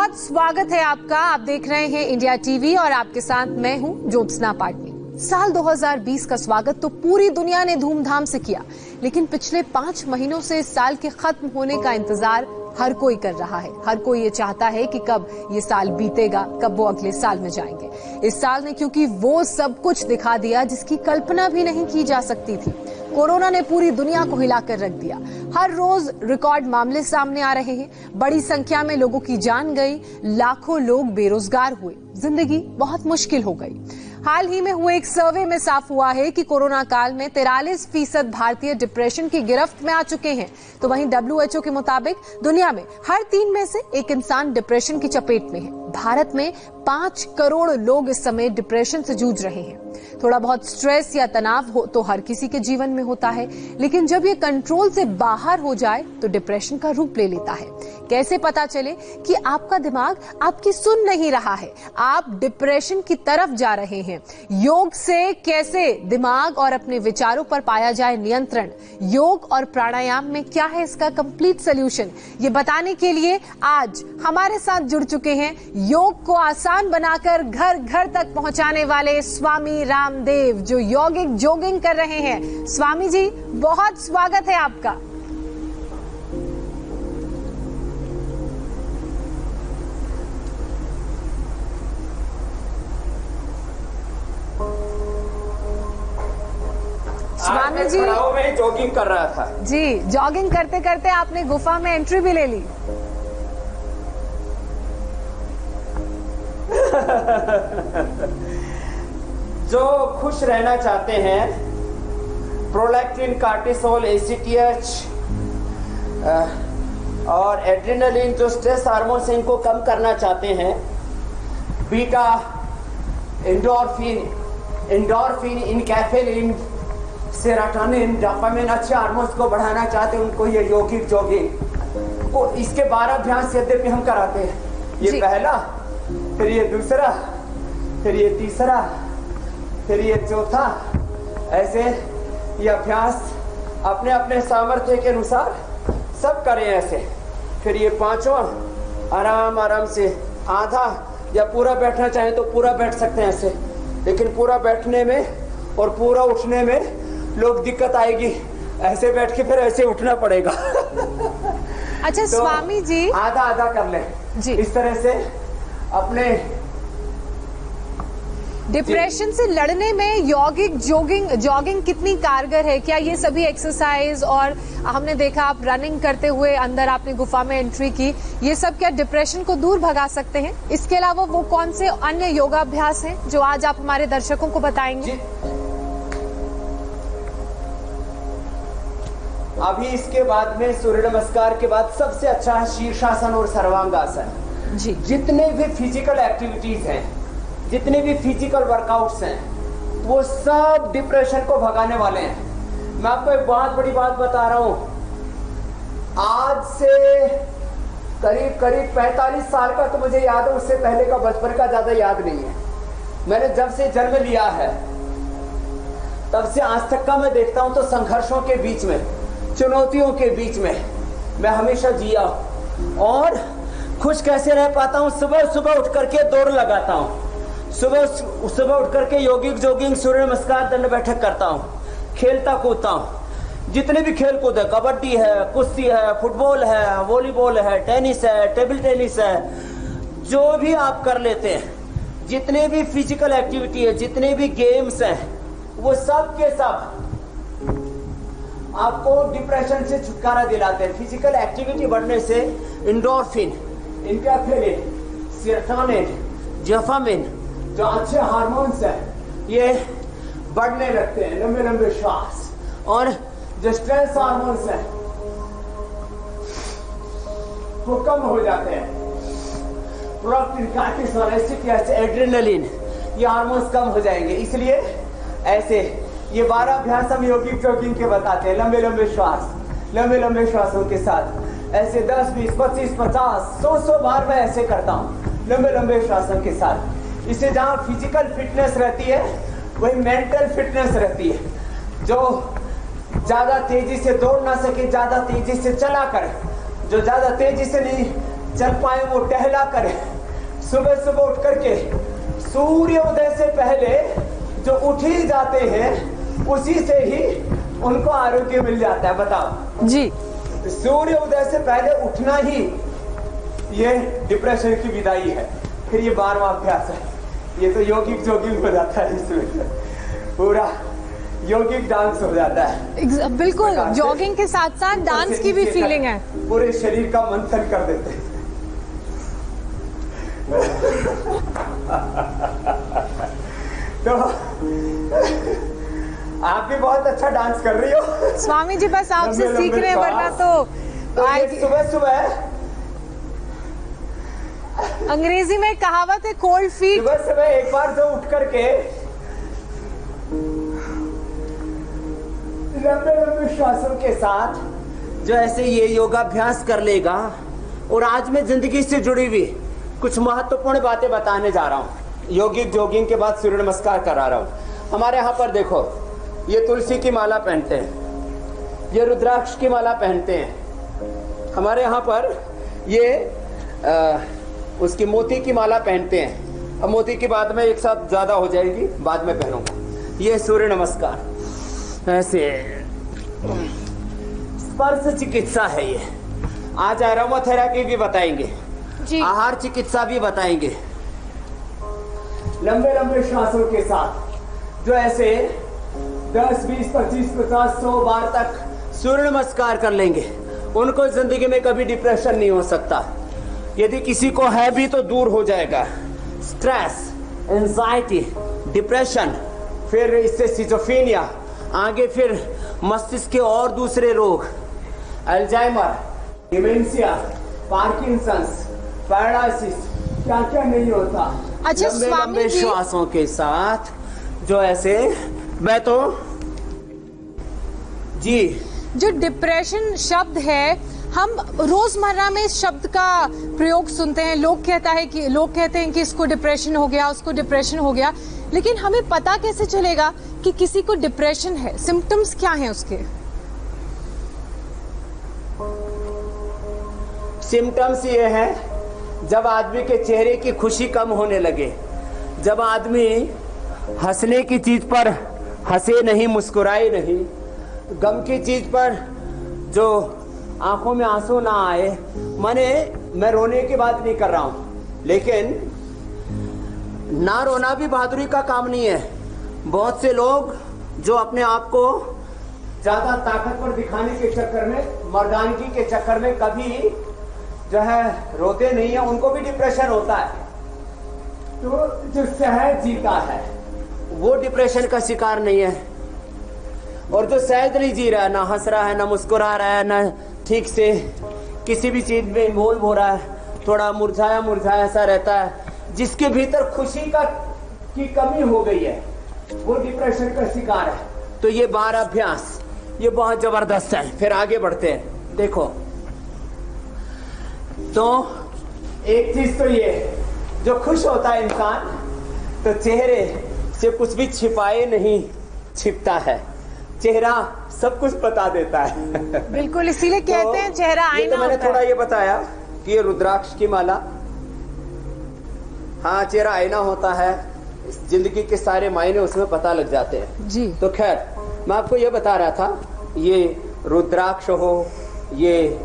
बहुत स्वागत है आपका। आप देख रहे हैं इंडिया टीवी और आपके साथ मैं हूं ज्योत्सना पाटनी। साल 2020 का स्वागत तो पूरी दुनिया ने धूमधाम से किया, लेकिन पिछले 5 महीनों से इस साल के खत्म होने का इंतजार हर कोई कर रहा है। हर कोई ये चाहता है कि कब ये साल बीतेगा, कब वो अगले साल में जाएंगे। इस साल ने क्योंकि वो सब कुछ दिखा दिया जिसकी कल्पना भी नहीं की जा सकती थी। कोरोना ने पूरी दुनिया को हिलाकर रख दिया। हर रोज रिकॉर्ड मामले सामने आ रहे हैं। बड़ी संख्या में लोगों की जान गई, लाखों लोग बेरोजगार हुए, जिंदगी बहुत मुश्किल हो गई। हाल ही में हुए एक सर्वे में साफ हुआ है कि कोरोना काल में 43% भारतीय डिप्रेशन की गिरफ्त में आ चुके हैं। तो वहीं WHO के मुताबिक दुनिया में हर 3 में से एक इंसान डिप्रेशन की चपेट में है। भारत में 5 करोड़ लोग इस समय डिप्रेशन से जूझ रहे हैं। थोड़ा बहुत स्ट्रेस या तनाव हो तो हर किसी के जीवन में होता है, लेकिन जब ये कंट्रोल से बाहर हो जाए तो डिप्रेशन का रूप ले लेता है। कैसे पता चले कि आपका दिमाग आपकी सुन नहीं रहा है, आप डिप्रेशन की तरफ जा रहे हैं? योग से कैसे दिमाग और अपने विचारों पर पाया जाए नियंत्रण? योग और प्राणायाम में क्या है इसका कंप्लीट सोल्यूशन? ये बताने के लिए आज हमारे साथ जुड़ चुके हैं योग को आसान बनाकर घर घर तक पहुंचाने वाले स्वामी रामदेव, जो यौगिक जोगिंग कर रहे हैं। स्वामी जी, बहुत स्वागत है आपका। स्वामी जी, मैं जॉगिंग कर रहा था जी। जॉगिंग करते करते आपने गुफा में एंट्री भी ले ली। जो खुश रहना चाहते हैं, प्रोलैक्टिन, कार्टिसोल, ACTH और एड्रेनलिन जो स्ट्रेस हार्मोन से इनको कम करना चाहते हैं, बीटा, एंडोर्फिन, इनकैफेलिन, सेरोटोनिन, डोपामिन, अच्छे हार्मोन्स को बढ़ाना चाहते हैं, उनको ये यौगिक जोगिंग को इसके 12 अभ्यास यद्यपि हम कराते हैं। ये पहला, फिर ये दूसरा, फिर ये तीसरा, फिर ये चौथा, ऐसे ये अभ्यास अपने अपने सामर्थ्य के अनुसार सब करें ऐसे। फिर ये 5वां आराम आराम से आधा या पूरा बैठना चाहें तो पूरा बैठ सकते हैं ऐसे, लेकिन पूरा बैठने में और पूरा उठने में लोग दिक्कत आएगी। ऐसे बैठ के फिर ऐसे उठना पड़ेगा। अच्छा तो स्वामी जी, आधा आधा कर लें जी। इस तरह से अपने डिप्रेशन से लड़ने में यौगिक जॉगिंग कितनी कारगर है? क्या ये सभी एक्सरसाइज और हमने देखा आप रनिंग करते हुए अंदर आपने गुफा में एंट्री की, ये सब क्या डिप्रेशन को दूर भगा सकते हैं? इसके अलावा वो कौन से अन्य योगाभ्यास हैं जो आज आप हमारे दर्शकों को बताएंगे? अभी इसके बाद में सूर्य नमस्कार के बाद सबसे अच्छा है शीर्षासन और सर्वांगासन जी। जितने भी फिजिकल एक्टिविटीज हैं, जितने भी फिजिकल वर्कआउट्स हैं, वो सब डिप्रेशन को भगाने वाले हैं। मैं आपको एक बहुत बड़ी बात बता रहा हूं, आज से करीब 45 साल का तो मुझे याद है, उससे पहले का बचपन का ज्यादा याद नहीं है। मैंने जब से जन्म लिया है तब से आज तक का मैं देखता हूं तो संघर्षों के बीच में, चुनौतियों के बीच में मैं हमेशा जिया और खुश कैसे रह पाता हूं? सुबह सुबह उठ करके दौड़ लगाता हूं, सुबह उठ करके यौगिक जोगिंग, सूर्य नमस्कार, दंड बैठक करता हूं, खेलता कूदता हूं। जितने भी खेल कूद है, कबड्डी है, कुश्ती है, फुटबॉल है, वॉलीबॉल है, टेनिस है, टेबल टेनिस है, जो भी आप कर लेते हैं, जितने भी फिजिकल एक्टिविटी है, जितने भी गेम्स हैं, वो सब के सब आपको डिप्रेशन से छुटकारा दिलाते हैं। फिजिकल एक्टिविटी बढ़ने से एंडोर्फिन, इनकैफेलिन, सेरोटोनिन, डोपामिन जो अच्छे हार्मोन्स हैं ये बढ़ने लगते हैं, लंबे लंबे श्वास, और जो स्ट्रेस हार्मोन्स हैं वो कम हो जाते हैं। प्रोलैक्टिन, कार्टिसोल, ACTH, एड्रेनलिन, ये हार्मोन्स कम हो जाएंगे। इसलिए ऐसे ये 12 अभ्यास हम यौगिक जोगिंग के बताते हैं। लंबे लंबे श्वास, लंबे लंबे श्वासों के साथ ऐसे 10, 20, 25, 50, 100 बार मैं ऐसे करता हूँ लंबे लंबे श्वासों के साथ। इससे जहाँ फिजिकल फिटनेस रहती है वही मेंटल फिटनेस रहती है। जो ज्यादा तेजी से दौड़ ना सके, ज्यादा तेजी से चला कर, जो ज्यादा तेजी से नहीं चल पाए वो टहला करें। सुबह सुबह उठ करके सूर्य उदय से पहले जो उठ ही जाते हैं उसी से ही उनको आरोग्य मिल जाता है। बताओ जी, सूर्य उदय से पहले उठना ही ये डिप्रेशन की विदाई है। फिर ये 12वां अभ्यास है, ये तो यौगिक जोगिंग हो जाता है, इसमें पूरा यौगिक डांस हो जाता है। बिल्कुल, जॉगिंग के साथ साथ डांस की भी फीलिंग है। पूरे शरीर का मंथन कर देते हैं। तो आप भी बहुत अच्छा डांस कर रही हो स्वामी जी, बस आपसे सीख रहे हैं, वरना तो सुबह सुबह अंग्रेजी में कहावत है कोल्ड फीट। सुबह सुबह एक बार जो उठ करके लंबे लंबे श्वासों के साथ जो ऐसे ये योगाभ्यास कर लेगा, और आज मैं जिंदगी से जुड़ी हुई कुछ महत्वपूर्ण बातें बताने जा रहा हूँ। यौगिक जोगिंग के बाद सूर्य नमस्कार करा रहा हूँ। हमारे यहाँ पर देखो, ये तुलसी की माला पहनते हैं, ये रुद्राक्ष की माला पहनते हैं। हमारे यहाँ पर ये उसकी मोती की माला पहनते हैं। अब मोती की बाद में एक साथ ज्यादा हो जाएगी, बाद में पहनूंगा। ये सूर्य नमस्कार ऐसे स्पर्श चिकित्सा है। ये आज एरोमाथेरेपी भी बताएंगे जी, आहार चिकित्सा भी बताएंगे। लंबे लंबे श्वासों के साथ जो ऐसे 10, 20, 25, 50, 100 बार तक सूर्य नमस्कार कर लेंगे, उनको जिंदगी में कभी डिप्रेशन नहीं हो सकता। यदि किसी को है भी तो दूर हो जाएगा। स्ट्रेस, एंजाइटी, डिप्रेशन, फिर इससे सिजोफ्रेनिया, आगे फिर मस्तिष्क के और दूसरे रोग, अल्जाइमर, डिमेंशिया, पार्किंसंस, पैरालिसिस, क्या क्या नहीं होता। अच्छा लंबे स्वामी लंबे जी, श्वासों के साथ जो ऐसे, मैं तो जी, जो डिप्रेशन शब्द है, हम रोजमर्रा में इस शब्द का प्रयोग सुनते हैं। लोग कहते हैं कि इसको डिप्रेशन हो गया, उसको डिप्रेशन हो गया, लेकिन हमें पता कैसे चलेगा कि किसी को डिप्रेशन है? सिम्टम्स क्या हैं उसके? सिम्टम्स ये हैं, जब आदमी के चेहरे की खुशी कम होने लगे, जब आदमी हंसने की चीज पर हंसे नहीं, मुस्कुराए नहीं, गम की चीज पर जो आंखों में आंसू ना आए। मैं रोने की बात नहीं कर रहा हूं, लेकिन ना रोना भी बहादुरी का काम नहीं है। बहुत से लोग जो अपने आप को ज्यादा ताकतवर दिखाने के चक्कर में, मर्दानगी के चक्कर में कभी जो है रोते नहीं है, उनको भी डिप्रेशन होता है। तो जो सहज जीता है वो डिप्रेशन का शिकार नहीं है, और जो सहज नहीं जी रहा है, ना हंस रहा है, ना मुस्कुरा रहा है, ना ठीक से किसी भी चीज में इन्वॉल्व हो रहा है, थोड़ा मुरझाया मुरझाया सा रहता है, जिसके भीतर खुशी की कमी हो गई है, वो डिप्रेशन का शिकार है। तो ये 12 अभ्यास ये बहुत जबरदस्त है। फिर आगे बढ़ते हैं। देखो, तो एक चीज तो ये, जो खुश होता है इंसान तो चेहरे से कुछ भी छिपाए नहीं छिपता है, चेहरा सब कुछ बता देता है। बिल्कुल, इसीलिए कहते हैं चेहरा आईना तो मैंने होता है। थोड़ा ये बताया कि ये रुद्राक्ष की माला, हाँ चेहरा आईना होता है, जिंदगी के सारे मायने उसमें पता लग जाते हैं जी। तो खैर, मैं आपको ये बता रहा था, ये रुद्राक्ष हो, ये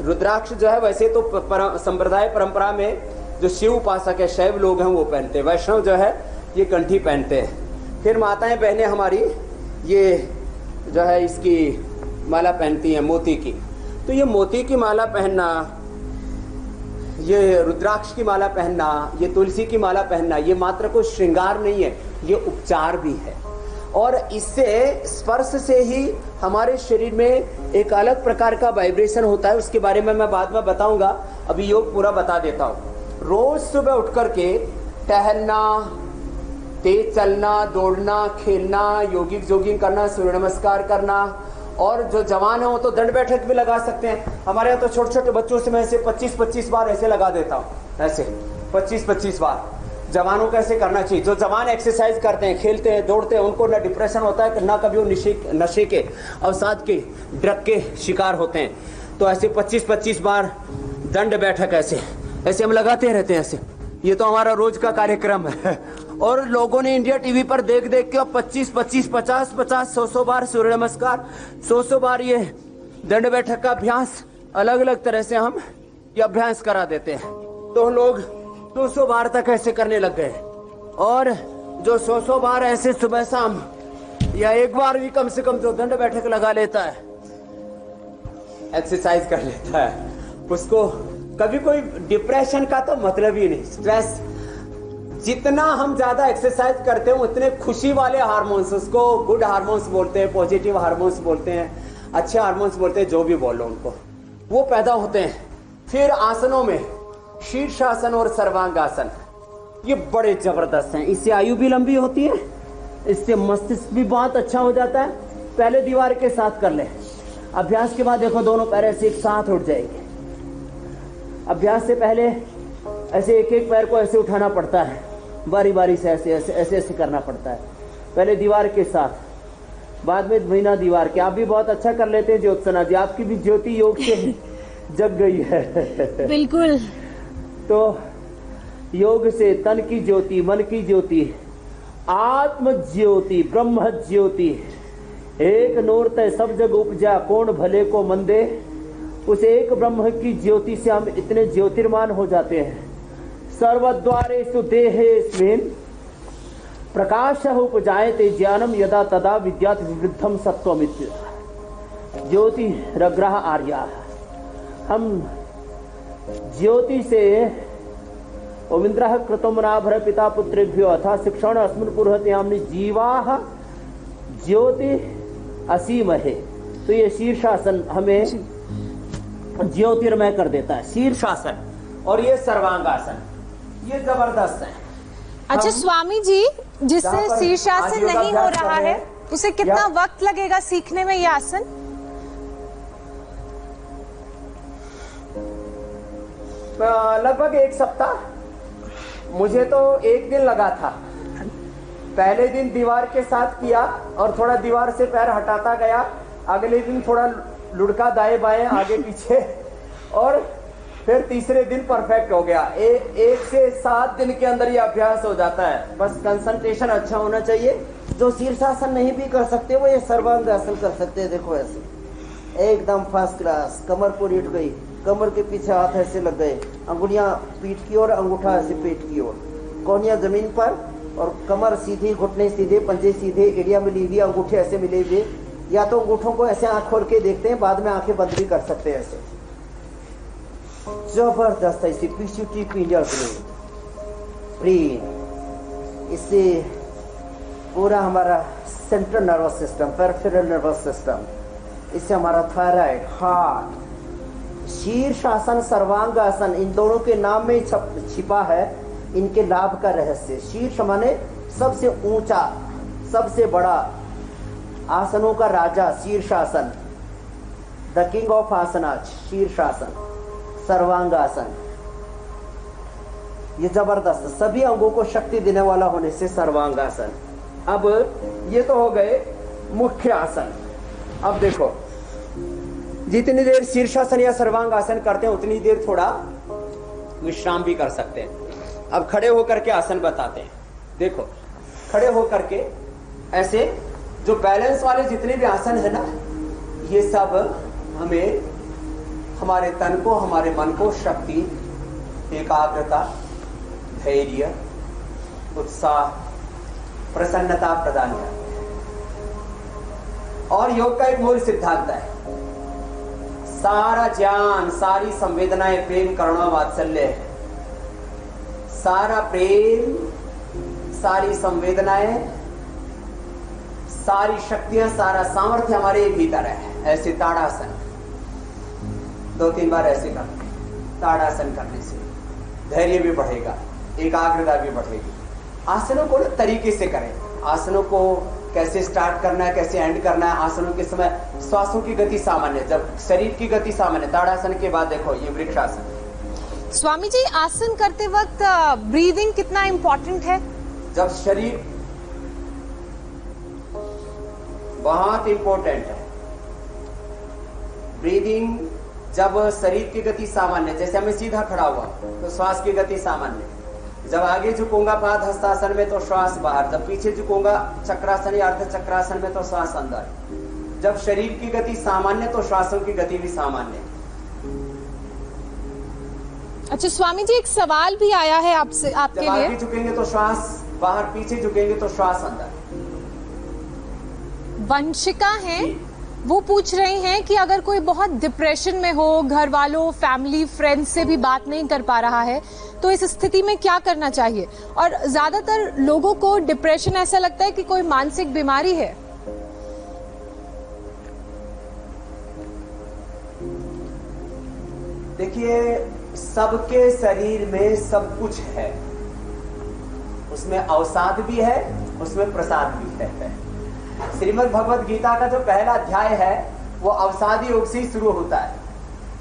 रुद्राक्ष जो है वैसे तो संप्रदाय परंपरा में जो शिव उपासक है, शैव लोग हैं वो पहनते हैं, वैष्णव जो है ये कंठी पहनते हैं। फिर माताएं बहनें हमारी ये जो है इसकी माला पहनती हैं, मोती की। तो ये मोती की माला पहनना, ये रुद्राक्ष की माला पहनना, ये तुलसी की माला पहनना, ये मात्र कोई श्रृंगार नहीं है, ये उपचार भी है। और इससे स्पर्श से ही हमारे शरीर में एक अलग प्रकार का वाइब्रेशन होता है, उसके बारे में मैं बाद में बताऊंगा, अभी योग पूरा बता देता हूँ। रोज सुबह उठ करके टहलना, तेज चलना, दौड़ना, खेलना, यौगिक जोगिंग करना, सूर्य नमस्कार करना, और जो जवान है वो तो दंड बैठक भी लगा सकते हैं। हमारे यहाँ तो छोटे छोटे बच्चों से मैं ऐसे 25-25 बार ऐसे लगा देता हूँ, ऐसे 25-25 बार। जवानों को ऐसे करना चाहिए। जो जवान एक्सरसाइज करते हैं, खेलते हैं, दौड़ते हैं, उनको ना डिप्रेशन होता है, ना कभी वो नशे के अवसाद के ड्रग के शिकार होते हैं। तो ऐसे 25-25 बार दंड बैठक ऐसे ऐसे हम लगाते रहते हैं ऐसे। ये तो हमारा रोज का कार्यक्रम है। और लोगों ने इंडिया टीवी पर देख देख के 25 25 50 50 100 बार सूर्य नमस्कार, 100 बार ये दंड बैठक का अभ्यास, अलग अलग तरह से हम ये अभ्यास करा देते हैं। तो लोग 200 बार तक ऐसे करने लग गए। और जो 100 बार ऐसे सुबह शाम या एक बार भी कम से कम जो दंड बैठक लगा लेता है, एक्सरसाइज कर लेता है, उसको कभी कोई डिप्रेशन का तो मतलब ही नहीं, स्ट्रेस। जितना हम ज्यादा एक्सरसाइज करते हैं उतने खुशी वाले हार्मोन्स, उसको गुड हार्मोन्स बोलते हैं, पॉजिटिव हार्मोन्स बोलते हैं, अच्छे हार्मोन्स बोलते हैं, जो भी बोलो उनको, वो पैदा होते हैं। फिर आसनों में शीर्षासन और सर्वांगासन, ये बड़े जबरदस्त हैं। इससे आयु भी लंबी होती है, इससे मस्तिष्क भी बहुत अच्छा हो जाता है। पहले दीवार के साथ कर ले, अभ्यास के बाद देखो दोनों पैर ऐसे एक साथ उठ जाएंगे। अभ्यास से पहले ऐसे एक एक पैर को ऐसे उठाना पड़ता है, बारी बारी से ऐसे ऐसे ऐसे ऐसे करना पड़ता है। पहले दीवार के साथ, बाद में बिना दीवार के। आप भी बहुत अच्छा कर लेते हैं ज्योत्सना जी, आपकी भी ज्योति योग से जग गई है। बिल्कुल। तो योग से तन की ज्योति, मन की ज्योति, आत्म ज्योति, ब्रह्म ज्योति, एक नूर तय सब जग उपजा, कौन भले को मंदे। उस एक ब्रह्म की ज्योति से हम इतने ज्योतिर्मान हो जाते हैं। सर्वद्वारेषु देहेऽस्मिन् प्रकाशः उपजायते ज्ञानम यदा तदा विद्यात् विवृद्धम सत्त्वमिति। ज्योतिरग्रह आर्या, हम ज्योति से ओमिन्द्रः कृतमनाभर पिता पुत्रेभ्यो अथा शिक्षण अस्मिन् पुरुहते हमने जीवाः ज्योति असीमहे। तो ये शीर्षासन हमें ज्योतिर्मय कर देता है, शीर्षासन। और ये सर्वांगासन, ये जबरदस्त है। अच्छा स्वामी जी, जिससे शीर्षासन नहीं हो रहा है उसे कितना वक्त लगेगा सीखने में ये आसन? लगभग 1 सप्ताह। मुझे तो 1 दिन लगा था। पहले दिन दीवार के साथ किया और थोड़ा दीवार से पैर हटाता गया, अगले दिन थोड़ा लुढ़का दाएं बाएं आगे पीछे, और फिर तीसरे दिन परफेक्ट हो गया। 1 से 7 दिन के अंदर ये अभ्यास हो जाता है। बस कंसंट्रेशन अच्छा होना चाहिए। जो शीर्षासन नहीं भी कर सकते वो ये सर्वांगासन कर सकते हैं। देखो ऐसे एकदम फर्स्ट क्लास, कमर पूरी उठ गई, कमर के पीछे हाथ ऐसे लग गए, अंगुलियां पीठ की ओर, अंगूठा ऐसे पेट की ओर, कोहनियां जमीन पर और कमर सीधी, घुटने सीधे, पंजे सीधे, एड़ियां मिली हुई, अंगूठे ऐसे मिले हुए। या तो अंगूठों को ऐसे आंख खोल के देखते हैं, बाद में आंखें बंद भी कर सकते हैं ऐसे। जबरदस्त ऐसी पीछूटी पिंजर ब्रेन, इससे पूरा हमारा central nervous system, peripheral nervous system, इससे हमारा थायराइड, हार्ट। शीर्षासन, सर्वांगासन, इन दोनों के नाम में छिपा है इनके लाभ का रहस्य। शीर्ष माने सबसे ऊंचा, सबसे बड़ा, आसनों का राजा शीर्षासन, द किंग ऑफ आसनाज, शीर्षासन। सर्वांगासन, ये जबरदस्त, सभी अंगों को शक्ति देने वाला होने से सर्वांगासन। अब ये तो हो गए मुख्य आसन। अब देखो, जितनी देर शीर्षासन या सर्वांगासन करते हैं उतनी देर थोड़ा विश्राम भी कर सकते हैं। अब खड़े होकर के आसन बताते हैं। देखो, खड़े होकर के ऐसे जो बैलेंस वाले जितने भी आसन है ना, ये सब हमें हमारे तन को, हमारे मन को शक्ति, एकाग्रता, धैर्य, उत्साह, प्रसन्नता प्रदान करते हैं। और योग का एक मूल सिद्धांत है, सारा ज्ञान, सारी संवेदनाएं प्रेम, करुणा, वात्सल्य है। सारा प्रेम, सारी संवेदनाएं, सारी शक्तियां, सारा सामर्थ्य हमारे भीतर है। ऐसे ताड़ासन 2-3 बार ऐसे करते हैं। ताड़ासन करने से धैर्य भी बढ़ेगा, एकाग्रता भी बढ़ेगी। आसनों को तरीके से करें। आसनों को कैसे स्टार्ट करना है, कैसे एंड करना है। आसनों के समय श्वासों की गति सामान्य, जब शरीर की गति सामान्य। ताड़ासन के बाद देखो ये वृक्षासन। स्वामी जी, आसन करते वक्त ब्रीदिंग कितना इंपॉर्टेंट है? जब शरीर बहुत इंपॉर्टेंट है। ब्रीदिंग जब शरीर की गति सामान्य, जैसे मैं सीधा खड़ा हुआ तो श्वास की गति सामान्य, जब आगे झुकूंगा पाद हस्तासन में तो श्वास बाहर, जब पीछे झुकूंगा चक्रासन या अर्ध चक्रासन में तो श्वास अंदर। जब शरीर की गति सामान्य तो श्वासों की गति भी सामान्य। अच्छा स्वामी जी, एक सवाल भी आया है आपसे, आपके लिए। आगे झुकेंगे तो श्वास बाहर, पीछे झुकेंगे तो श्वास अंदर। वंशिका हैं, वो पूछ रही हैं कि अगर कोई बहुत डिप्रेशन में हो, घर वालों, फैमिली, फ्रेंड्स से भी बात नहीं कर पा रहा है, तो इस स्थिति में क्या करना चाहिए? और ज्यादातर लोगों को डिप्रेशन ऐसा लगता है कि कोई मानसिक बीमारी है। देखिए, सबके शरीर में सब कुछ है, उसमें अवसाद भी है, उसमें प्रसाद भी है। श्रीमद् भगवद गीता का जो पहला अध्याय है वो अवसाद योग से ही शुरू होता है।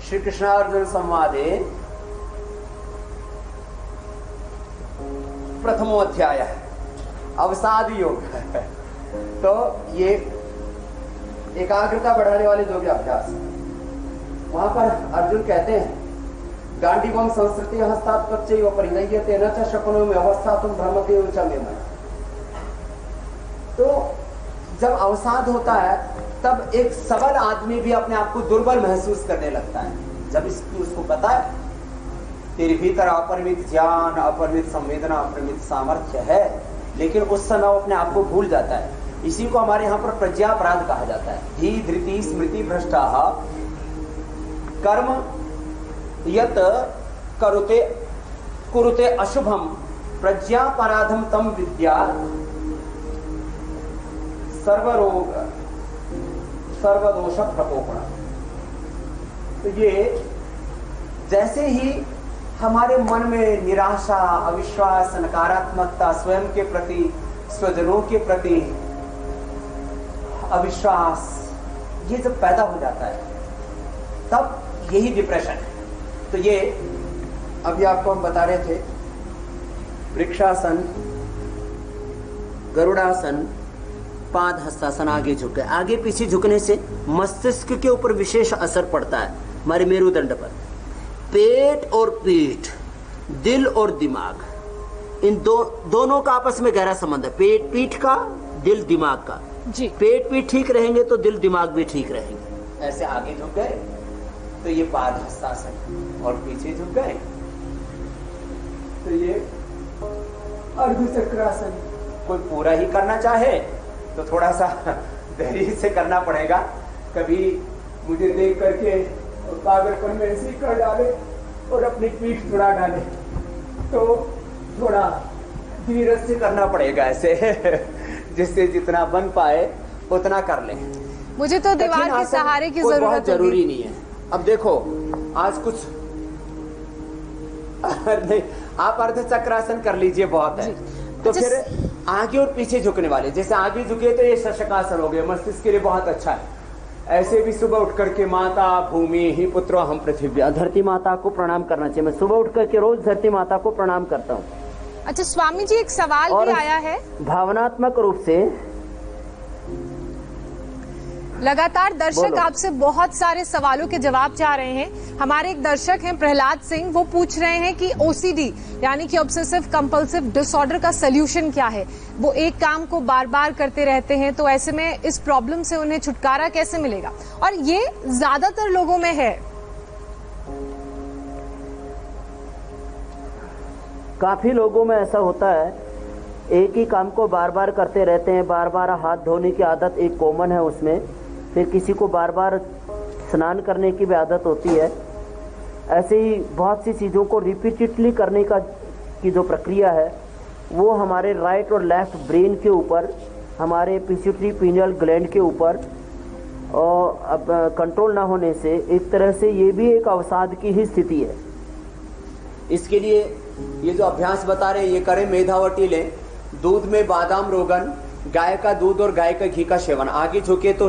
श्री कृष्ण अर्जुन संवादे प्रथमो अध्याय है, अवसाद योग है। तो ये एकाग्रता बढ़ाने वाले जो भी अभ्यास, वहां पर अर्जुन कहते हैं गांडीवम संस्कृति हस्तात् पच्चैव परिणय्यते न च शकुनो में अवस्था तुम भ्रमते च मे मन। तो जब अवसाद होता है तब एक सबल आदमी भी अपने आप को दुर्बल महसूस करने लगता है। जब उसको पता है तेरे भीतर अपरिमित ज्ञान, अपरिमित संवेदना, अपरिमित सामर्थ्य है, लेकिन उस समय वो अपने आप को भूल जाता है। इसी को हमारे यहाँ पर प्रज्ञापराध कहा जाता है। धी धृति स्मृति भ्रष्टा कर्म यत करुते कुरुते अशुभम प्रज्ञापराधम तम विद्या सर्वरोग सर्वदोष प्रकोपण। तो ये जैसे ही हमारे मन में निराशा, अविश्वास, नकारात्मकता, स्वयं के प्रति, स्वजनों के प्रति अविश्वास, ये जब पैदा हो जाता है तब यही डिप्रेशन है। तो ये अभी आपको हम बता रहे थे, वृक्षासन, गरुड़ासन, पाद हस्तासन, आगे झुके। आगे पीछे झुकने से मस्तिष्क के ऊपर विशेष असर पड़ता है, हमारे मेरुदंड पर। पेट और पीठ, दिल और दिमाग, इन दोनों का आपस में गहरा संबंध है। पेट पीठ का, दिल दिमाग का जी। पेट पीठ ठीक रहेंगे तो दिल दिमाग भी ठीक रहेंगे। ऐसे आगे झुक गए तो ये पाद हस्तासन, और पीछे झुक गए तो ये अर्ध चक्रासन। कोई पूरा ही करना चाहे तो थोड़ा सा धैर्य से करना पड़ेगा। कभी मुझे देख करके पागलपन में ऐसे कर डाले और अपनी पीठ थोड़ा डाले, तो थोड़ा धीरज से करना पड़ेगा ऐसे जिससे जितना बन पाए उतना कर ले। मुझे तो दीवार के सहारे की जरूरत बहुत जरूरी नहीं है। अब देखो, आज कुछ नहीं, आप अर्ध चक्रासन कर लीजिए, बहुत है। तो फिर आगे और पीछे झुकने वाले, जैसे आगे झुके तो ये शशकासन हो गए, मस्तिष्क के लिए बहुत अच्छा है। ऐसे भी सुबह उठ करके माता भूमि ही पुत्रो हम पृथ्वी, धरती माता को प्रणाम करना चाहिए। मैं सुबह उठ करके रोज धरती माता को प्रणाम करता हूँ। अच्छा स्वामी जी, एक सवाल भी आया है। भावनात्मक रूप से लगातार दर्शक आपसे बहुत सारे सवालों के जवाब चाह रहे हैं। हमारे एक दर्शक हैं प्रहलाद सिंह, वो पूछ रहे हैं कि ओसीडी यानी कि ऑब्सेसिव कंपल्सिव डिसऑर्डर का सलूशन क्या है। वो एक काम को बार बार करते रहते हैं, तो ऐसे में इस प्रॉब्लम से उन्हें छुटकारा कैसे मिलेगा? और ये ज्यादातर लोगों में है। काफी लोगों में ऐसा होता है, एक ही काम को बार बार करते रहते हैं। बार बार हाथ धोने की आदत एक कॉमन है उसमें, फिर किसी को बार बार स्नान करने की भी आदत होती है। ऐसे ही बहुत सी चीज़ों को रिपीटेडली करने की जो प्रक्रिया है वो हमारे राइट और लेफ्ट ब्रेन के ऊपर, हमारे पिट्यूटरी पीनियल ग्लैंड के ऊपर और अब कंट्रोल ना होने से एक तरह से ये भी एक अवसाद की ही स्थिति है। इसके लिए ये जो अभ्यास बता रहे हैं ये करें। मेधावटी लें, दूध में बादाम रोगन, गाय का दूध और गाय का घी का सेवन। आगे झुके तो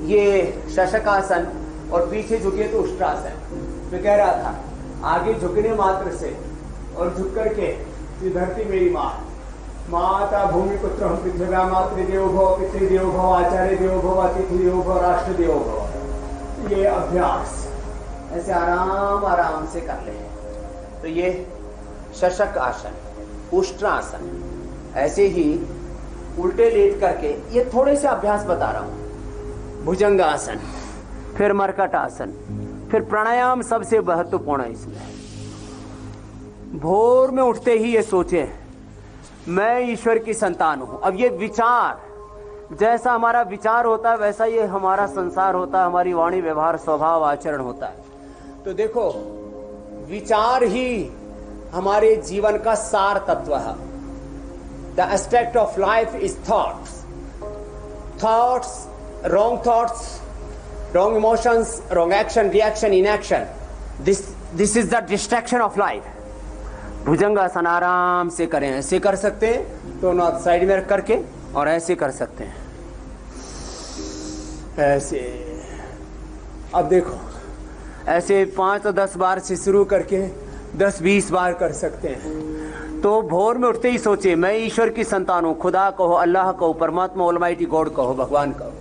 ये शशकासन और पीछे झुके तो उष्ट्रासन। मैं कह रहा था आगे झुकने मात्र से और झुक करके धरती मेरी माँ, माता भूमि पुत्र हम पृथ्वी मातृ देवो भव, पितृदेवो भव, आचार्य देवो भव, अतिथि देवो भव, राष्ट्र देवो भव। ये अभ्यास ऐसे आराम आराम से कर ले। तो ये शशक आसन, उष्ट्रासन, ऐसे ही उल्टे लेट करके, ये थोड़े से अभ्यास बता रहा हूं। भुजंगासन, फिर मरकट आसन, फिर प्राणायाम सबसे महत्वपूर्ण है इसमें। भोर में उठते ही ये सोचे मैं ईश्वर की संतान हूं। अब ये विचार, जैसा हमारा विचार होता है वैसा ये हमारा संसार होता है, हमारी वाणी व्यवहार स्वभाव आचरण होता है। तो देखो, विचार ही हमारे जीवन का सार तत्व है। The aspect of life is thoughts, wrong emotions, wrong action, reaction, inaction. This is the distraction of life. भुजंगासन आराम से करें, ऐसे कर सकते हैं दोनों हाथ साइड में रख करके, और ऐसे कर सकते हैं, ऐसे। अब देखो, ऐसे 5 और 10 बार से शुरू करके 10-20 बार कर सकते हैं। तो भोर में उठते ही सोचे मैं ईश्वर की संतान हूं। खुदा कहो, अल्लाह कहो, परमात्मा ऑलमाइटी गॉड कहो, भगवान कहो,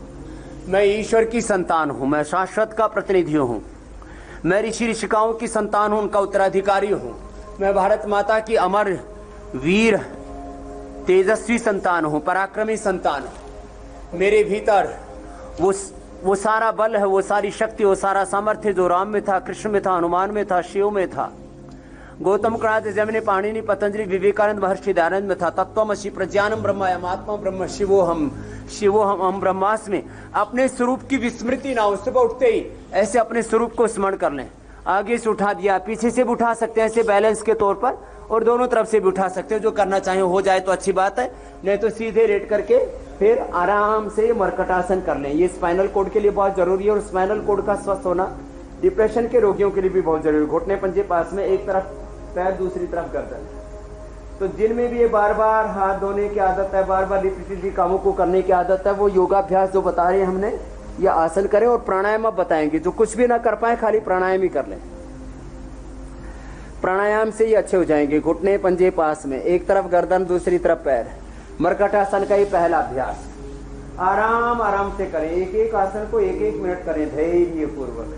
मैं ईश्वर की संतान हूं, मैं शाश्वत का प्रतिनिधि हूं, मैं ऋषि ऋषिकाओं की संतान हूं, उनका उत्तराधिकारी हूं, मैं भारत माता की अमर वीर तेजस्वी संतान हूं, पराक्रमी संतान हूं। मेरे भीतर वो सारा बल है, वो सारी शक्ति, वो सारा सामर्थ्य जो राम में था, कृष्ण में था, हनुमान में था, शिव में था, गौतम कृणाद, जैमिनी, पाणिनि, पतंजलि, विवेकानंद, महर्षि दयानंद में था। तत्त्वमसि प्रज्ञानम ब्रह्म आत्मा ब्रह्म शिवोहम हम ब्रह्मास्मि। अपने स्वरूप की विस्मृति ना हो, सुबह उठते ही ऐसे अपने स्वरूप को स्मरण कर लें। आगे से उठा दिया, पीछे से भी उठा सकते हैं ऐसे बैलेंस के तौर पर, और दोनों तरफ से भी उठा सकते हैं। जो करना चाहें हो जाए तो अच्छी बात है, नहीं तो सीधे लेट करके फिर आराम से मरकटासन कर लें। ये स्पाइनल कोड के लिए बहुत जरूरी है, और स्पाइनल कोड का स्वस्थ होना डिप्रेशन के रोगियों के लिए भी बहुत जरूरी है। घुटने पंजे पास में, एक तरफ पैर दूसरी तरफ गर्दन। तो जिनमें भी ये बार बार हाथ धोने की आदत है, बार बार रिपीटेटिव कामों को करने की आदत है, वो योगाभ्यास जो बता रहे हैं हमने, ये आसन करें। और प्राणायाम अब बताएंगे, जो कुछ भी ना कर पाए खाली प्राणायाम ही कर लें। प्राणायाम से ही अच्छे हो जाएंगे। घुटने पंजे पास में, एक तरफ गर्दन दूसरी तरफ पैर। मरकट आसन का ये पहला अभ्यास आराम आराम से करें। एक एक आसन को 1-1 मिनट करें धैर्य पूर्वक।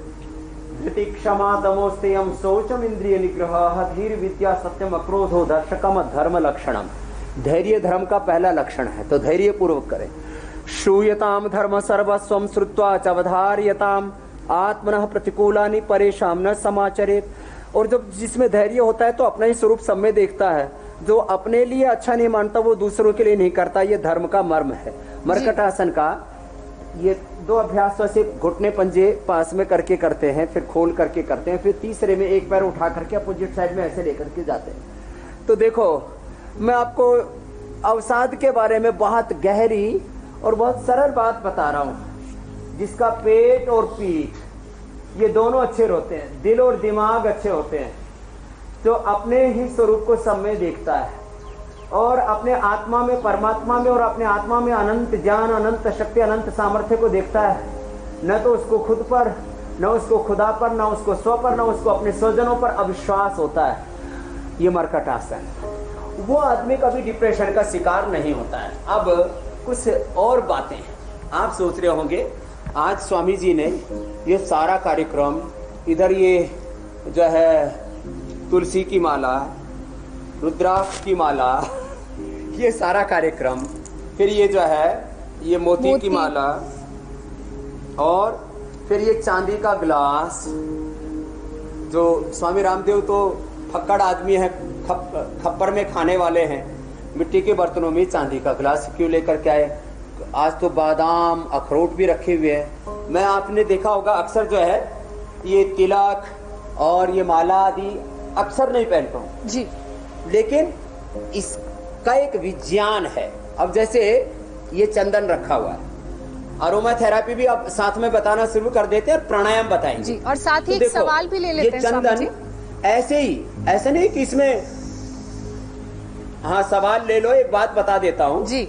धृति क्षमा दमोस्तेयम शौचम इंद्रिय निग्रह धीर विद्या सत्यम अक्रोधो दर्शकम धर्म लक्षणम। धैर्य धर्म का पहला लक्षण है, तो धैर्य पूर्वक करें। श्रूयताम धर्म सर्वस्वम श्रुत्वा च अवधार्यताम आत्मनः प्रतिकूलानि परेशान न समाचरेत। और जब जिसमें धैर्य होता है तो अपना ही स्वरूप सब में देखता है। जो अपने लिए अच्छा नहीं मानता वो दूसरों के लिए नहीं करता। ये धर्म का मर्म है। मरकट आसन का ये 2 अभ्यास से घुटने पंजे पास में करके करते हैं, फिर खोल करके करते हैं, फिर तीसरे में एक पैर उठा करके अपोजिट साइड में ऐसे लेकर के जाते हैं। तो देखो, मैं आपको अवसाद के बारे में बहुत गहरी और बहुत सरल बात बता रहा हूं, जिसका पेट और पीठ ये दोनों अच्छे होते हैं, दिल और दिमाग अच्छे होते हैं, जो अपने ही स्वरूप को सब में देखता है और अपने आत्मा में, परमात्मा में, और अपने आत्मा में अनंत ज्ञान, अनंत शक्ति, अनंत सामर्थ्य को देखता है। न तो उसको खुद पर, न उसको खुदा पर, न उसको स्व पर, न उसको अपने स्वजनों पर अविश्वास होता है। ये मरकट आसन, वो आदमी कभी डिप्रेशन का शिकार नहीं होता है। अब कुछ और बातें आप सोच रहे होंगे, आज स्वामी जी ने ये सारा कार्यक्रम, इधर ये जो है तुलसी की माला, रुद्राक्ष की माला, ये सारा कार्यक्रम, फिर ये जो है ये मोती की माला, और फिर ये चांदी का ग्लास, जो स्वामी रामदेव तो फक्कड़ आदमी है, खप्पर में खाने वाले हैं, मिट्टी के बर्तनों में चांदी का ग्लास क्यों लेकर के आए। आज तो बादाम अखरोट भी रखे हुए हैं। मैं आपने देखा होगा अक्सर जो है ये तिलक और ये माला आदि अक्सर नहीं पहनता हूँ जी, लेकिन इसका एक विज्ञान है। अब जैसे ये चंदन रखा हुआ है, अरोमा थेरापी भी अब साथ में बताना शुरू कर देते हैं और प्राणायाम बताएंगे जी। और साथ ही तो एक सवाल भी ले लेते हैं स्वामी जी। ऐसे ही, ऐसा नहीं कि इसमें, हाँ सवाल ले लो। एक बात बता देता हूँ जी,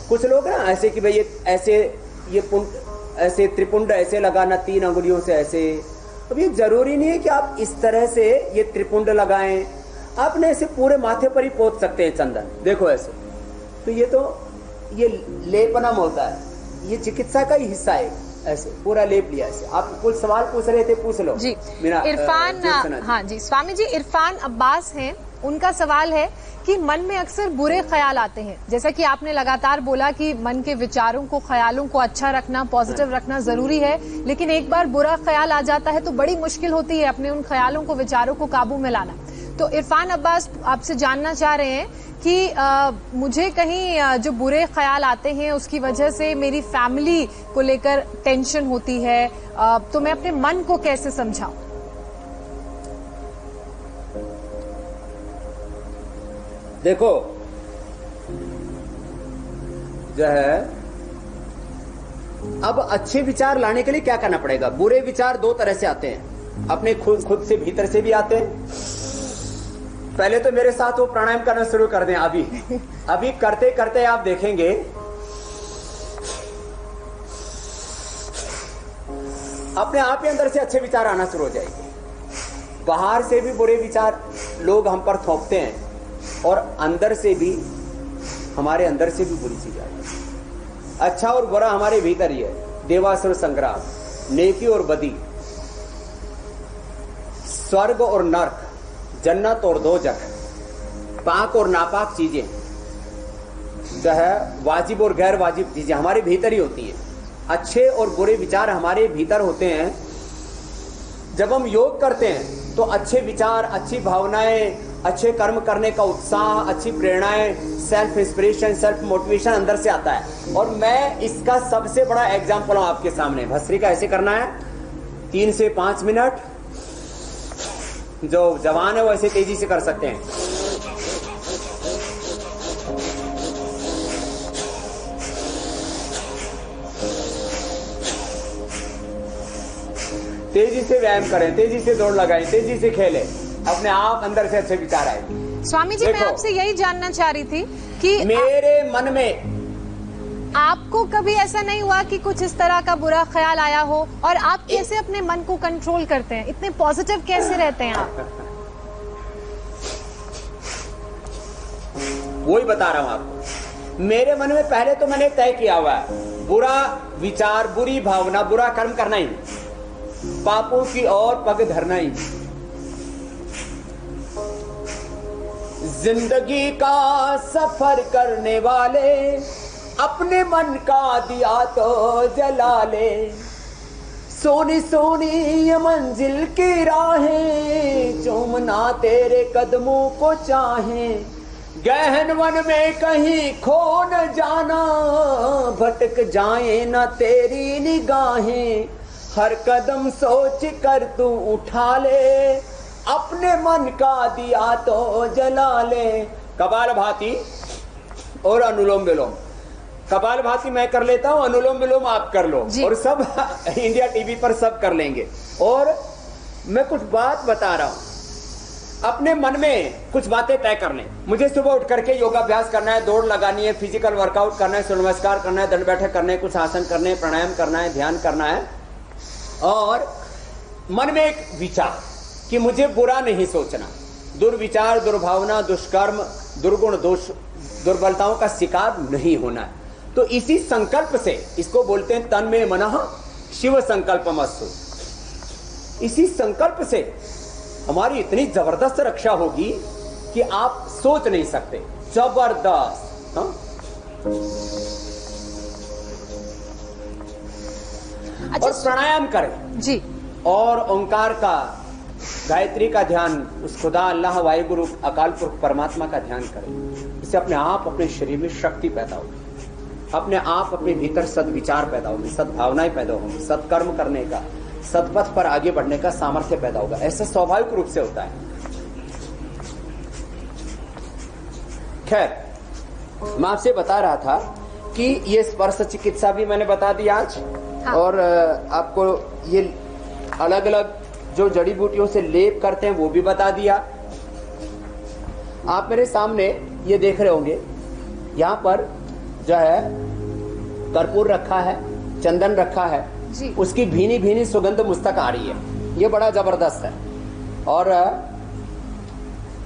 कुछ लोग ना ऐसे कि भाई ये ऐसे, ये ऐसे त्रिपुंड ऐसे लगाना 3 अंगुलियों से ऐसे। अब ये जरूरी नहीं है कि आप इस तरह से ये त्रिपुंड लगाएं, आपने ऐसे पूरे माथे पर ही पोत सकते हैं चंदन। देखो ऐसे, तो ये लेपनम होता है, ये चिकित्सा का ही हिस्सा है। ऐसे पूरा लेप लिया ऐसे। आप कुछ सवाल पूछ रहे थे, पूछ लो। जी इरफान, हाँ जी स्वामी जी, इरफान अब्बास हैं, उनका सवाल है कि मन में अक्सर बुरे ख्याल आते हैं, जैसा कि आपने लगातार बोला कि मन के विचारों को, ख्यालों को अच्छा रखना, पॉजिटिव रखना जरूरी है, लेकिन एक बार बुरा ख्याल आ जाता है तो बड़ी मुश्किल होती है अपने उन ख्यालों को, विचारों को काबू में लाना। तो इरफान अब्बास आपसे जानना चाह रहे हैं कि मुझे कहीं जो बुरे ख्याल आते हैं उसकी वजह से मेरी फैमिली को लेकर टेंशन होती है, तो मैं अपने मन को कैसे समझाऊं? देखो जो है, अब अच्छे विचार लाने के लिए क्या करना पड़ेगा? बुरे विचार दो तरह से आते हैं, अपने खुद से भीतर से भी आते हैं। पहले तो मेरे साथ वो प्राणायाम करना शुरू कर दें। अभी करते करते आप देखेंगे अपने आप ही अंदर से अच्छे विचार आना शुरू हो जाएंगे। बाहर से भी बुरे विचार लोग हम पर थोपते हैं और अंदर से भी, हमारे अंदर से भी बुरी चीज आती है। अच्छा और बुरा हमारे भीतर ही है। देवासुर संग्राम, नेकी और बदी, स्वर्ग और नर्क, जन्नत और दोजख, पाक और नापाक चीजें जो है, वाजिब और गैर वाजिब चीजें हमारे भीतर ही होती है। अच्छे और बुरे विचार हमारे भीतर होते हैं। जब हम योग करते हैं तो अच्छे विचार, अच्छी भावनाएं, अच्छे कर्म करने का उत्साह, अच्छी प्रेरणाएं, सेल्फ इंस्पिरेशन, सेल्फ मोटिवेशन अंदर से आता है। और मैं इसका सबसे बड़ा एग्जांपल हूं आपके सामने। भस्त्रिका ऐसे करना है 3 से 5 मिनट। जो जवान है वो ऐसे तेजी से कर सकते हैं। तेजी से व्यायाम करें, तेजी से दौड़ लगाएं, तेजी से खेलें, अपने आप अंदर से अच्छे विचार आए। स्वामी जी, मैं आपसे यही जानना चाह रही थी कि मेरे मन में आपको कभी ऐसा नहीं हुआ कि कुछ इस तरह का बुरा ख्याल आया हो और आप कैसे अपने मन को कंट्रोल करते हैं? इतने पॉजिटिव कैसे रहते हैं आप? वही बता रहा हूं आपको। मेरे मन में पहले तो मैंने तय किया हुआ है, बुरा विचार, बुरी भावना, बुरा कर्म करना ही, पापों की ओर पग धरना ही। जिंदगी का सफर करने वाले अपने मन का दिया तो जला ले। सोनी सोनी ये मंजिल की राहें चूमना तेरे कदमों को चाहे। गहन वन में कहीं खो न जाना, भटक जाए ना तेरी निगाहें। हर कदम सोच कर तू उठा ले, अपने मन का दिया तो जला ले। कपालभाति और अनुलोम विलोम। कपालभाति मैं कर लेता हूं, अनुलोम विलोम आप कर लो, और सब इंडिया टीवी पर सब कर लेंगे। और मैं कुछ बात बता रहा हूं, अपने मन में कुछ बातें तय कर लें। मुझे सुबह उठ करके योगाभ्यास करना है, दौड़ लगानी है, फिजिकल वर्कआउट करना है, सूर्य नमस्कार करना है, दंड बैठक करना है, कुछ आसन करने हैं, प्राणायाम करना है, ध्यान करना है। और मन में एक विचार कि मुझे बुरा नहीं सोचना, दुर्विचार, दुर्भावना, दुष्कर्म, दुर्गुण, दोष, दुर्बलताओं का शिकार नहीं होना है। तो इसी संकल्प से, इसको बोलते हैं तन में मनः शिव संकल्पमस्तु। इसी संकल्प से हमारी इतनी जबरदस्त रक्षा होगी कि आप सोच नहीं सकते। जबरदस्त। अच्छा, और प्राणायाम करें जी, और ओंकार का, गायत्री का ध्यान, उस खुदा, अल्लाह, वाहिगुरु, अकाल पुरख परमात्मा का ध्यान करें। इससे अपने आप अपने शरीर में शक्ति पैदा होगी, अपने आप अपने भीतर सद्विचार पैदा होगी, सद्भावनाएं पैदा होगी, सत्कर्म करने का, सतपथ पर आगे बढ़ने का सामर्थ्य पैदा होगा। ऐसा स्वाभाविक रूप से होता है। खैर, मैं आपसे बता रहा था कि ये स्पर्श चिकित्सा भी मैंने बता दिया आज। हाँ। और आपको ये अलग अलग जो जड़ी बूटियों से लेप करते हैं वो भी बता दिया। आप मेरे सामने ये देख रहे होंगे, यहाँ पर जो है कर्पूर रखा है, चंदन रखा है जी। उसकी भीनी भीनी सुगंध मुस्तक आ रही है, ये बड़ा जबरदस्त है। और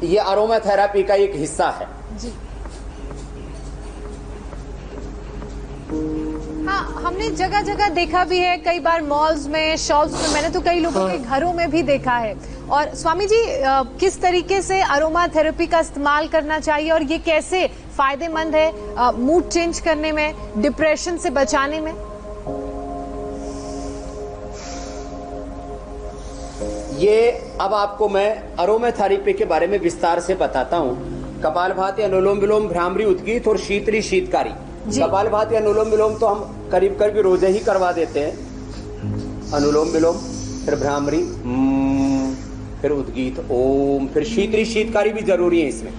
ये अरोमा थेरेपी का एक हिस्सा है जी। हाँ, हमने जगह जगह देखा भी है, कई बार मॉल्स में, शॉप्स में, मैंने तो कई लोगों के घरों में भी देखा है। और स्वामी जी, किस तरीके से अरोमा थेरेपी का इस्तेमाल करना चाहिए और ये कैसे फायदेमंद है मूड चेंज करने में, डिप्रेशन से बचाने में? ये अब आपको मैं अरोमा थेरेपी के बारे में विस्तार से बताता हूँ। कपालभाति, अनुलोम विलोम, भ्रामरी, उद्गीत और शीतली शीतकारी। कपालभाति, अनुलोम विलोम तो हम करीब करीब रोज ही करवा देते हैं। अनुलोम विलोम, फिर भ्रामरी, फिर उद्गीत, ओम, फिर शीतली शीतकारी भी जरूरी है इसमें।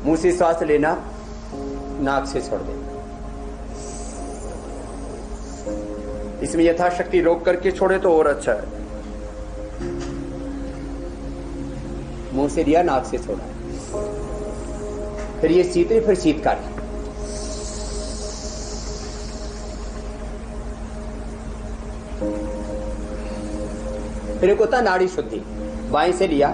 मुंह से श्वास लेना, नाक से छोड़ देना। इसमें यथाशक्ति रोक करके छोड़े तो और अच्छा है। मुंह से लिया, नाक से छोड़ा। फिर ये शीतली, फिर शीतकारी। फिर एक होता नाड़ी शुद्धि। बाएं से लिया,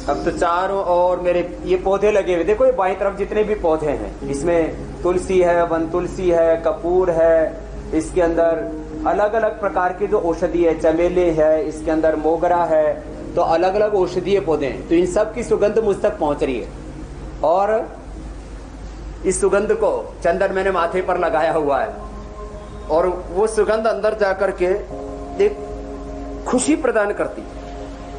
अब तो चारों ओर मेरे ये पौधे लगे हुए, देखो ये बाएं तरफ जितने भी पौधे हैं, इसमें तुलसी है, वन तुलसी है, कपूर है, इसके अंदर अलग अलग प्रकार की जो औषधि है, चमेली है, इसके अंदर मोगरा है, तो अलग अलग औषधीय पौधे हैं। तो इन सब की सुगंध मुझ तक पहुंच रही है। और इस सुगंध को चंदन मैंने माथे पर लगाया हुआ है, और वो सुगंध अंदर जाकर के एक खुशी प्रदान करती है।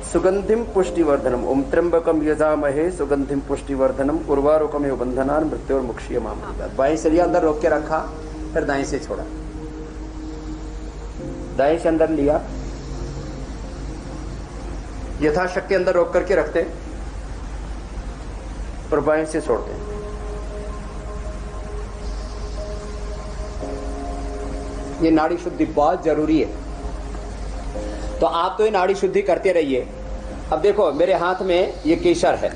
सुगंधिम पुष्टिवर्धनम, ओम त्र्यंबकम यजामहे सुगंधिम पुष्टिवर्धनम, उर्वारुकमेव बंधनान मृत्योर्मुक्षीयमामृतात्। बाएं से लिया, अंदर रोक के रखा, फिर दाएं से छोड़ा। दाएं से अंदर लिया, यथाशक्ति अंदर रोक करके रखते, और बाएं से छोड़ते। ये नाड़ी शुद्धि बहुत जरूरी है। तो आप तो ये नाड़ी शुद्धि करते रहिए। अब देखो मेरे हाथ में ये केसर है,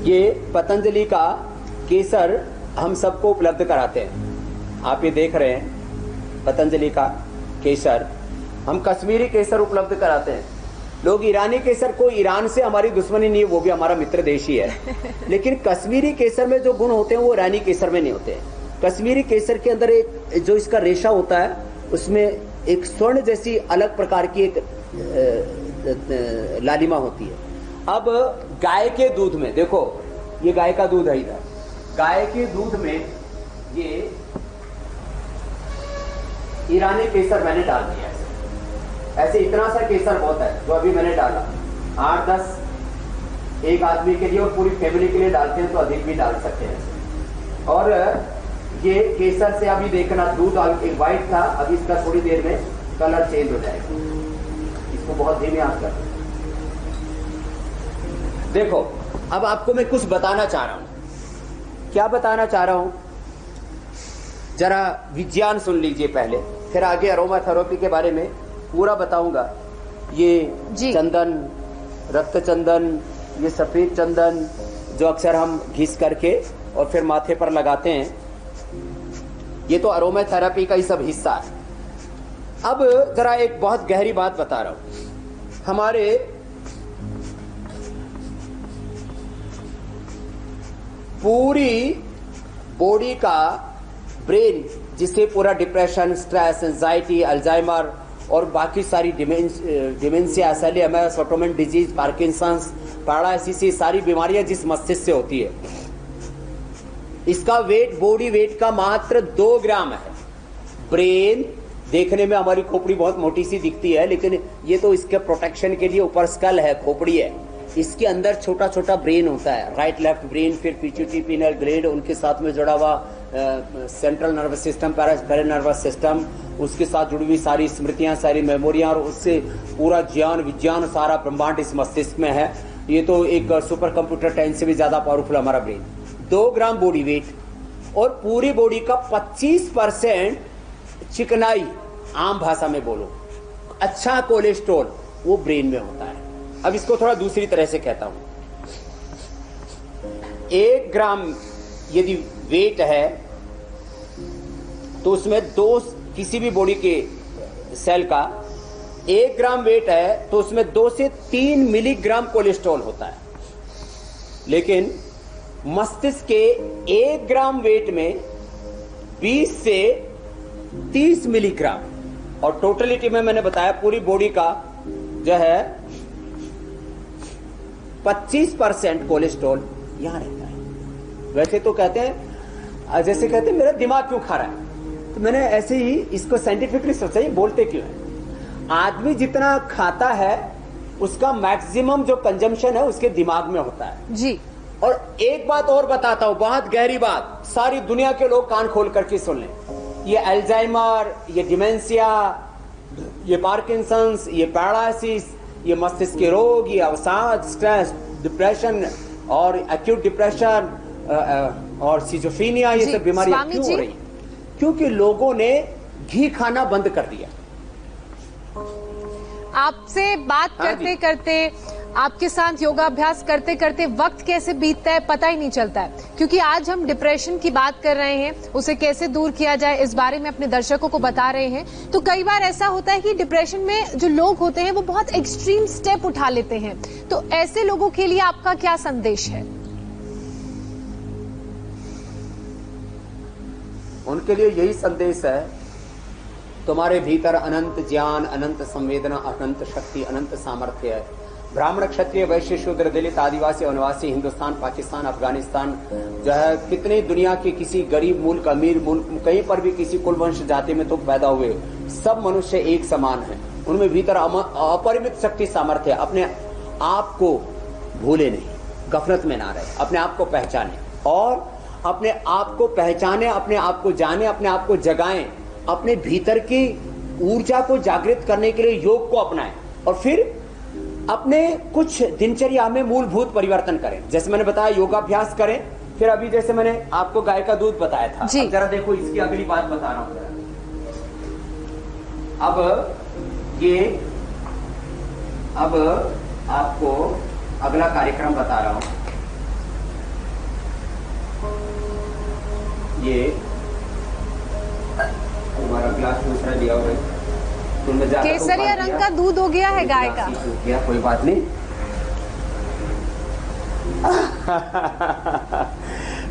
ये पतंजलि का केसर हम सबको उपलब्ध कराते हैं। आप ये देख रहे हैं पतंजलि का केसर, हम कश्मीरी केसर उपलब्ध कराते हैं। लोग ईरानी केसर, कोई ईरान से हमारी दुश्मनी नहीं है, वो भी हमारा मित्र देश ही है, लेकिन कश्मीरी केसर में जो गुण होते हैं वो ईरानी केसर में नहीं होते हैं। कश्मीरी केसर के अंदर एक जो इसका रेशा होता है, उसमें एक स्वर्ण जैसी अलग प्रकार की एक लालिमा होती है। अब गाय के दूध में देखो, ये गाय का दूध है, इधर गाय के दूध में ये ईरानी केसर मैंने डाल दिया है। ऐसे इतना सा केसर बहुत है जो अभी मैंने डाला, 8-10 एक आदमी के लिए और पूरी फैमिली के लिए डालते हैं तो अधिक भी डाल सकते हैं। और ये केसर से अभी देखना, दूध एक व्हाइट था, अभी इसका थोड़ी देर में कलर चेंज हो जाएगा। इसको बहुत धीमे आंच कर देखो। अब आपको मैं कुछ बताना चाह रहा हूं। क्या बताना चाह रहा हूं, जरा विज्ञान सुन लीजिए पहले, फिर आगे अरोमा थेरेपी के बारे में पूरा बताऊंगा। ये चंदन, रक्त चंदन, ये सफेद चंदन जो अक्सर हम घिस करके और फिर माथे पर लगाते हैं, ये तो अरोमा थेरेपी का ही सब हिस्सा है। अब जरा एक बहुत गहरी बात बता रहा हूं। हमारे पूरी बॉडी का ब्रेन, जिससे पूरा डिप्रेशन, स्ट्रेस, एंजाइटी, अल्जाइमर और बाकी सारी dementia, Alzheimer, autoimmune disease, Parkinson's, paralysis, सारी बीमारियां जिस मस्तिष्क से होती है, इसका वेट, बॉडी वेट का मात्र 2 ग्राम है। ब्रेन देखने में हमारी खोपड़ी बहुत मोटी सी दिखती है, लेकिन ये तो इसके प्रोटेक्शन के लिए ऊपर स्कल है, खोपड़ी है, इसके अंदर छोटा छोटा ब्रेन होता है, राइट लेफ्ट ब्रेन, फिर पिट्यूटरी, पिनल ग्लैंड, उनके साथ में जुड़ा हुआ central nervous system, para nervous system, उसके साथ जुड़ी हुई सारी स्मृतियां, सारी मेमोरियां, और उससे पूरा ज्ञान विज्ञान, सारा ब्रह्मांड इस मस्तिष्क में है। ये तो एक सुपर कंप्यूटर 10 से भी ज्यादा पावरफुल हमारा ब्रेन। 2 ग्राम बॉडी वेट और पूरी बॉडी का 25% चिकनाई, आम भाषा में बोलो अच्छा कोलेस्ट्रॉल, वो ब्रेन में होता है। अब इसको थोड़ा दूसरी तरह से कहता हूं। 1 ग्राम यदि वेट है तो उसमें किसी भी बॉडी के सेल का 1 ग्राम वेट है तो उसमें 2 से 3 मिलीग्राम कोलेस्ट्रॉल होता है, लेकिन मस्तिष्क के 1 ग्राम वेट में 20 से 30 मिलीग्राम, और टोटलिटी में मैंने बताया पूरी बॉडी का जो है 25% कोलेस्ट्रॉल यहां रहता है। वैसे तो कहते हैं, जैसे कहते हैं मेरा दिमाग क्यों खा रहा है, तो मैंने ऐसे ही इसको साइंटिफिकली सोचा, ये बोलते क्यों है। आदमी जितना खाता है उसका मैक्सिमम जो कंजम्पशन है उसके दिमाग में होता है जी। और एक बात और बताता हूं, बहुत गहरी बात, सारी दुनिया के लोग कान खोल करके सुन लें। ये अल्जाइमर, ये डिमेंशिया, ये पार्किंसंस, ये पैरालिसिस, ये मस्तिष्क के रोग, ये अवसाद, स्ट्रेस, डिप्रेशन और एक्यूट डिप्रेशन और सिजोफ्रेनिया, ये सब बीमारियां क्यों हो रही हैं? क्योंकि लोगों ने घी खाना बंद कर दिया। आपसे बात करते करते, आपके साथ योगाभ्यास करते करते वक्त कैसे बीतता है पता ही नहीं चलता है, क्योंकि आज हम डिप्रेशन की बात कर रहे हैं, उसे कैसे दूर किया जाए इस बारे में अपने दर्शकों को बता रहे हैं। तो कई बार ऐसा होता है कि डिप्रेशन में जो लोग होते हैं वो बहुत एक्सट्रीम स्टेप उठा लेते हैं, तो ऐसे लोगों के लिए आपका क्या संदेश है? उनके लिए यही संदेश है, तुम्हारे भीतर अनंत ज्ञान, अनंत संवेदना, अनंत शक्ति, अनंत सामर्थ्य है। ब्राह्मण, क्षत्रिय, वैश्य, शूद्र, दलित, आदिवासी, वनवासी, हिंदुस्तान, पाकिस्तान, अफगानिस्तान जो है, कितने दुनिया के किसी गरीब मुल्क, अमीर मुल्क, कहीं पर भी किसी कुल वंश जाति में तो पैदा हुए, सब मनुष्य एक समान है। उनमें भीतर अपरिमित शक्ति, सामर्थ्य है। अपने आप को भूले नहीं, गफलत में ना रहे, अपने आप को पहचाने और अपने आप को पहचाने, अपने आप को जाने, अपने आप को जगाएं, अपने भीतर की ऊर्जा को जागृत करने के लिए योग को अपनाएं और फिर अपने कुछ दिनचर्या में मूलभूत परिवर्तन करें। जैसे मैंने बताया योगाभ्यास करें, फिर अभी जैसे मैंने आपको गाय का दूध बताया था, अब जरा देखो इसकी अगली बात बता रहा हूं। अब आपको अगला कार्यक्रम बता रहा हूं। ये तुम्हारा ग्लास दूसरा दिया हुआ है, केसरिया रंग का दूध हो गया है गाय का। कोई बात नहीं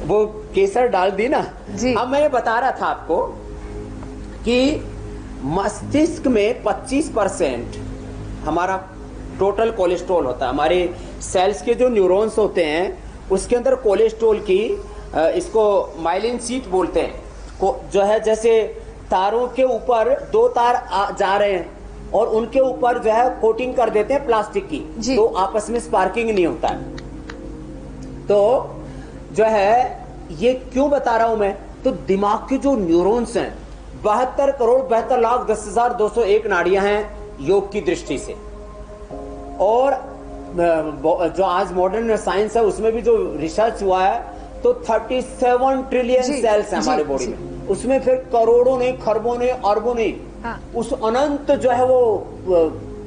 वो केसर डाल दी ना जी। अब मैं बता रहा था आपको कि मस्तिष्क में 25% हमारा टोटल कोलेस्ट्रॉल होता है। हमारे सेल्स के जो न्यूरॉन्स होते हैं उसके अंदर कोलेस्ट्रॉल की, इसको माइलिन शीट बोलते हैं, जो है जैसे तारों के ऊपर 2 तार जा रहे हैं और उनके ऊपर जो है कोटिंग कर देते हैं प्लास्टिक की, तो आपस में स्पार्किंग नहीं होता है। तो जो है ये क्यों बता रहा हूं मैं, तो दिमाग के जो न्यूरॉन्स हैं 72 करोड़ 72 लाख 10,201 नाड़ियां हैं योग की दृष्टि से। और जो आज मॉडर्न साइंस है उसमें भी जो रिसर्च हुआ है तो 37 ट्रिलियन सेल्स हैं हमारे बॉडी में, उसमें फिर करोड़ों नहीं, खरबों नहीं, अरबों नहीं, उस अनंत जो है वो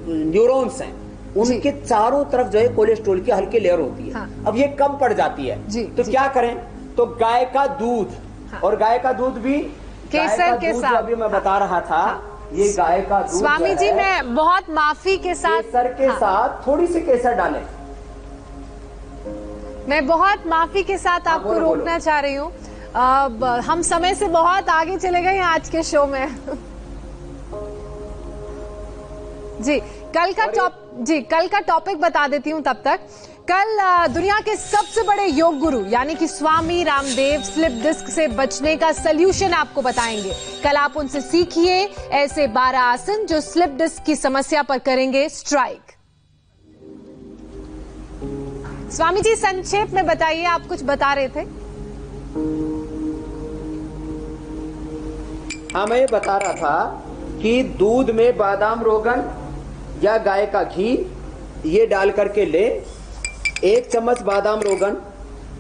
न्यूरॉन्स हैं, उनके चारों तरफ जो है कोलेस्ट्रॉल की हल्की लेयर होती है। अब ये कम पड़ जाती है तो क्या करें, तो गाय का दूध, और गाय का दूध भी केसर के साथ, अभी मैं बता रहा था, ये गाय का दूध स्वामी जी मैं बहुत माफी के साथ, केसर के साथ थोड़ी सी केसर डालें। मैं बहुत माफी के साथ आपको रोकना चाह रही हूँ, हम समय से बहुत आगे चले गए हैं आज के शो में। जी कल का टॉपिक बता देती हूँ तब तक। कल दुनिया के सबसे बड़े योग गुरु यानी कि स्वामी रामदेव स्लिप डिस्क से बचने का सलूशन आपको बताएंगे। कल आप उनसे सीखिए ऐसे 12 आसन जो स्लिप डिस्क की समस्या पर करेंगे स्ट्राइक। स्वामी जी संक्षेप में बताइए, आप कुछ बता रहे थे। हाँ, मैं ये बता रहा था कि दूध में बादाम रोगन या गाय का घी ये डाल करके ले, 1 चम्मच बादाम रोगन,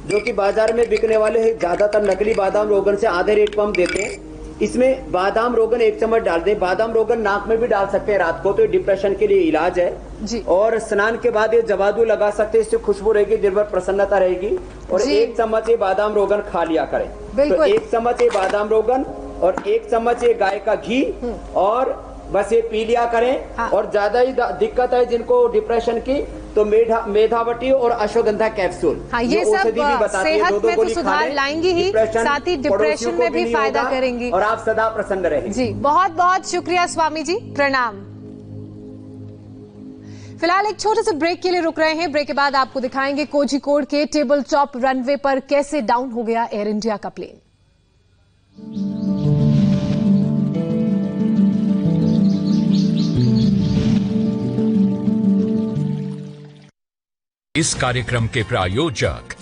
जो कि बाजार में बिकने वाले ज्यादातर नकली बादाम रोगन से आधे रेट कम देते हैं, इसमें बादाम रोगन 1 चम्मच डाल दें। बादाम रोगन नाक में भी डाल सकते हैं रात को, तो डिप्रेशन के लिए इलाज है जी। और स्नान के बाद ये जवादू लगा सकते हैं, इससे खुशबू रहेगी, दिन भर प्रसन्नता रहेगी। और 1 चम्मच ये बादाम रोगन खा लिया करें। तो 1 चम्मच ये बादाम रोगन और 1 चम्मच ये गाय का घी और बस ये पी लिया करें। हाँ। और ज्यादा ही दिक्कत है जिनको डिप्रेशन की, तो मेधावटी और अश्वगंधा कैप्सूल, हाँ, ये सब औषधि भी बताती है, सेहत दो-दो में तो गोली खा सुधार लें, लाएंगी ही, साथ ही डिप्रेशन में भी फायदा करेंगी और आप सदा प्रसन्न रहेंगे। जी, बहुत बहुत शुक्रिया स्वामी जी, प्रणाम। फिलहाल एक छोटे से ब्रेक के लिए रुक रहे हैं। ब्रेक के बाद आपको दिखाएंगे कोझिकोड के टेबल टॉप रनवे पर कैसे डाउन हो गया एयर इंडिया का प्लेन। इस कार्यक्रम के प्रायोजक